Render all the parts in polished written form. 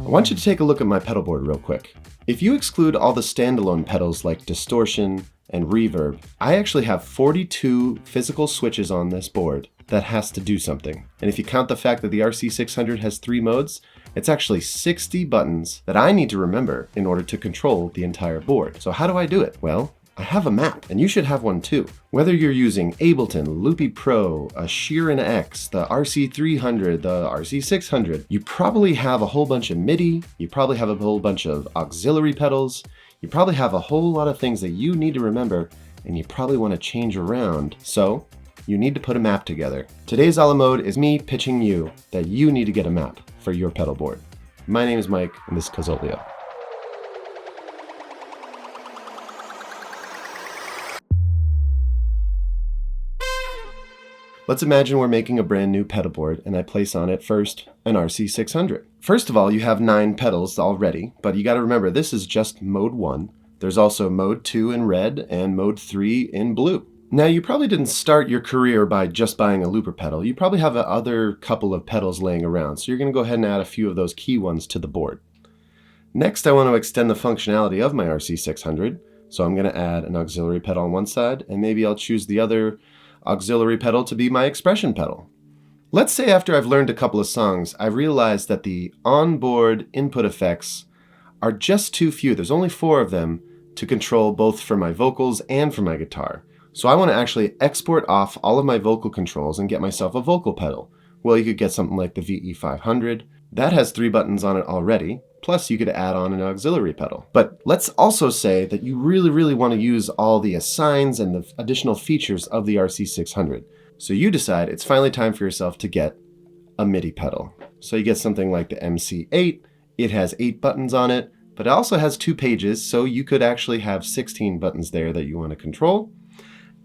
I want you to take a look at my pedal board real quick. If you exclude all the standalone pedals like distortion and reverb, I actually have 42 physical switches on this board that has to do something. And if you count the fact that the RC600 has 3 modes, it's actually 60 buttons that I need to remember in order to control the entire board. So how do I do it? Well, I have a map, and you should have one too. Whether you're using Ableton, Loopy Pro, a SheeranLooperX, the RC300, the RC600, you probably have a whole bunch of MIDI, you probably have a whole bunch of auxiliary pedals, you probably have a whole lot of things that you need to remember, and you probably want to change around. So you need to put a map together. Today's ALaMode is me pitching you that you need to get a map for your pedal board. My name is Mike, and this is Cuzolio. Let's imagine we're making a brand new pedal board, and I place on it first an RC600. First of all, you have 9 pedals already, but you got to remember this is just mode 1. There's also mode 2 in red and mode 3 in blue. Now, you probably didn't start your career by just buying a looper pedal. You probably have a other couple of pedals laying around, so you're going to go ahead and add a few of those key ones to the board. Next, I want to extend the functionality of my RC600, so I'm going to add an auxiliary pedal on one side, and maybe I'll choose the other auxiliary pedal to be my expression pedal. Let's say after I've learned a couple of songs, I realized that the onboard input effects are just too few. There's only 4 of them to control both for my vocals and for my guitar. So I want to actually export off all of my vocal controls and get myself a vocal pedal. Well, you could get something like the VE500. That has 3 buttons on it already. Plus you could add on an auxiliary pedal. But let's also say that you really want to use all the assigns and the additional features of the RC600. So you decide it's finally time for yourself to get a MIDI pedal. So you get something like the MC8. It has 8 buttons on it, but it also has 2 pages, so you could actually have 16 buttons there that you want to control.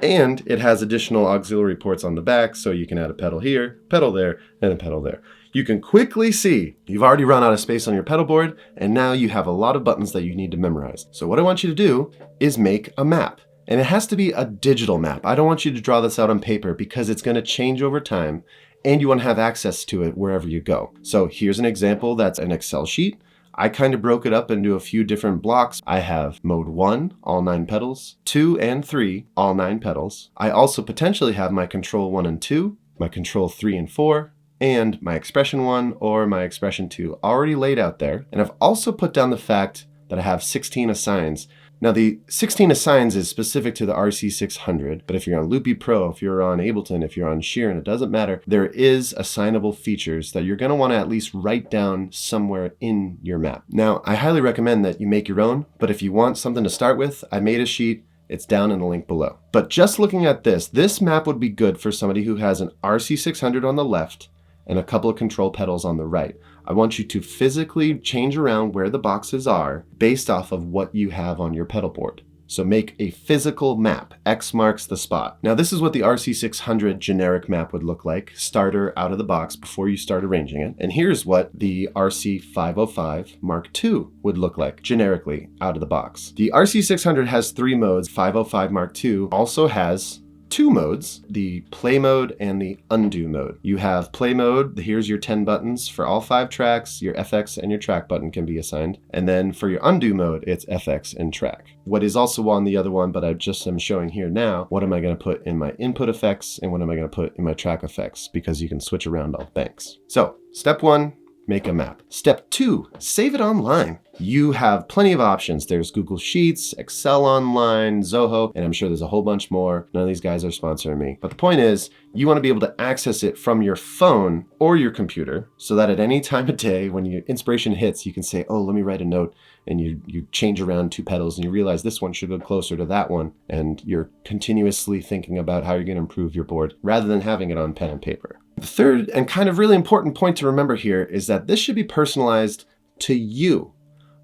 And it has additional auxiliary ports on the back, so you can add a pedal here, pedal there, and a pedal there. You can quickly see you've already run out of space on your pedal board, and now you have a lot of buttons that you need to memorize. So what I want you to do is make a map. And it has to be a digital map. I don't want you to draw this out on paper because it's going to change over time, and you want to have access to it wherever you go. So here's an example that's an Excel sheet. I kind of broke it up into a few different blocks. I have mode 1, all 9 pedals, 2 and 3, all 9 pedals. I also potentially have my control 1 and 2, my control 3 and 4, and my expression 1 or my expression 2 already laid out there. And I've also put down the fact that I have 16 assigns. Now the 16 assigns is specific to the RC600, but if you're on Loopy Pro, if you're on Ableton, if you're on Sheeran, it doesn't matter. There is assignable features that you're going to want to at least write down somewhere in your map. Now, I highly recommend that you make your own, but if you want something to start with, I made a sheet. It's down in the link below. But just looking at this map would be good for somebody who has an RC600 on the left and a couple of control pedals on the right. I want you to physically change around where the boxes are based off of what you have on your pedal board. So make a physical map. X marks the spot. Now this is what the RC600 generic map would look like, starter out of the box before you start arranging it. And here's what the RC505 Mark II would look like generically out of the box. The RC600 has 3 modes. 505 Mark II also has 2 modes, the play mode and the undo mode. You have play mode, here's your 10 buttons for all 5 tracks, your FX and your track button can be assigned. And then for your undo mode, it's FX and track. What is also on the other one, but I just am showing here now, what am I going to put in my input effects and what am I going to put in my track effects, because you can switch around all banks. So step 1, make a map. Step 2, save it online. You have plenty of options. There's Google Sheets, Excel Online, Zoho, and I'm sure there's a whole bunch more. None of these guys are sponsoring me. But the point is, you want to be able to access it from your phone or your computer so that at any time of day when your inspiration hits, you can say, oh, let me write a note, and you change around 2 pedals and you realize this one should go closer to that one, and you're continuously thinking about how you're going to improve your board rather than having it on pen and paper. The third and kind of really important point to remember here is that this should be personalized to you.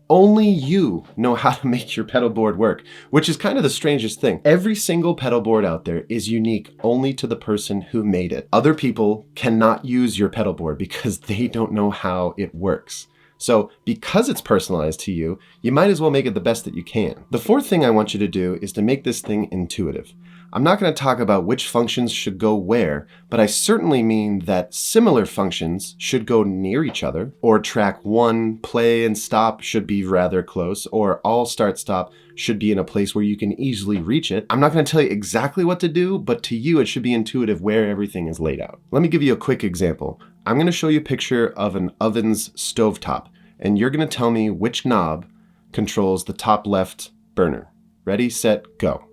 Only you know how to make your pedal board work, which is kind of the strangest thing. Every single pedal board out there is unique only to the person who made it. Other people cannot use your pedal board because they don't know how it works. So because it's personalized to you, you might as well make it the best that you can. The fourth thing I want you to do is to make this thing intuitive. I'm not going to talk about which functions should go where, but I certainly mean that similar functions should go near each other, or track 1, play and stop, should be rather close, or all start stop should be in a place where you can easily reach it. I'm not going to tell you exactly what to do, but to you it should be intuitive where everything is laid out. Let me give you a quick example. I'm going to show you a picture of an oven's stovetop, and you're going to tell me which knob controls the top left burner. Ready, set, go.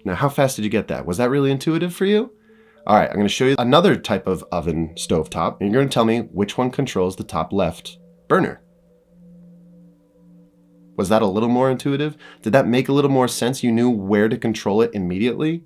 Now, how fast did you get that? Was that really intuitive for you? All right, I'm going to show you another type of oven stovetop, and you're going to tell me which one controls the top left burner. Was that a little more intuitive? Did that make a little more sense? You knew where to control it immediately?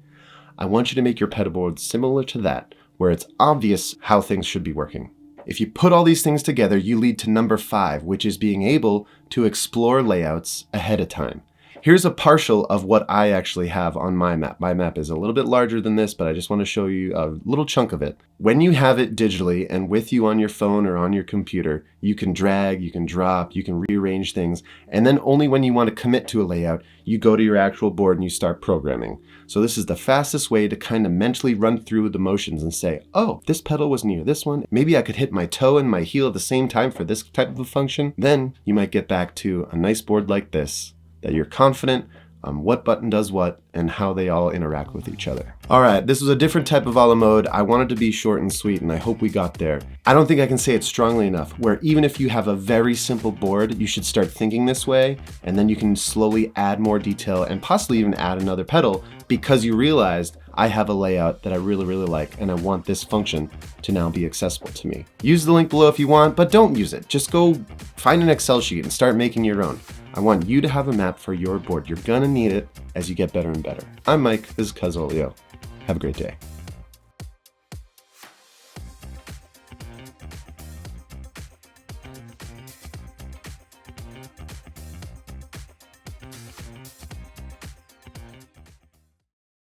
I want you to make your pedal board similar to that, where it's obvious how things should be working. If you put all these things together, you lead to number 5, which is being able to explore layouts ahead of time. Here's a partial of what I actually have on my map. My map is a little bit larger than this, but I just want to show you a little chunk of it. When you have it digitally and with you on your phone or on your computer, you can drag, you can drop, you can rearrange things, and then only when you want to commit to a layout, you go to your actual board and you start programming. So this is the fastest way to kind of mentally run through the motions and say, oh, this pedal was near this one. Maybe I could hit my toe and my heel at the same time for this type of a function. Then you might get back to a nice board like this, that you're confident on what button does what and how they all interact with each other. All right, this was a different type of ALaMode. I wanted to be short and sweet, and I hope we got there. I don't think I can say it strongly enough, where even if you have a very simple board, you should start thinking this way, and then you can slowly add more detail and possibly even add another pedal because you realized I have a layout that I really, really like, and I want this function to now be accessible to me. Use the link below if you want, but don't use it. Just go find an Excel sheet and start making your own. I want you to have a map for your board. You're gonna need it as you get better and better. I'm Mike, this is Cuzolio. Have a great day.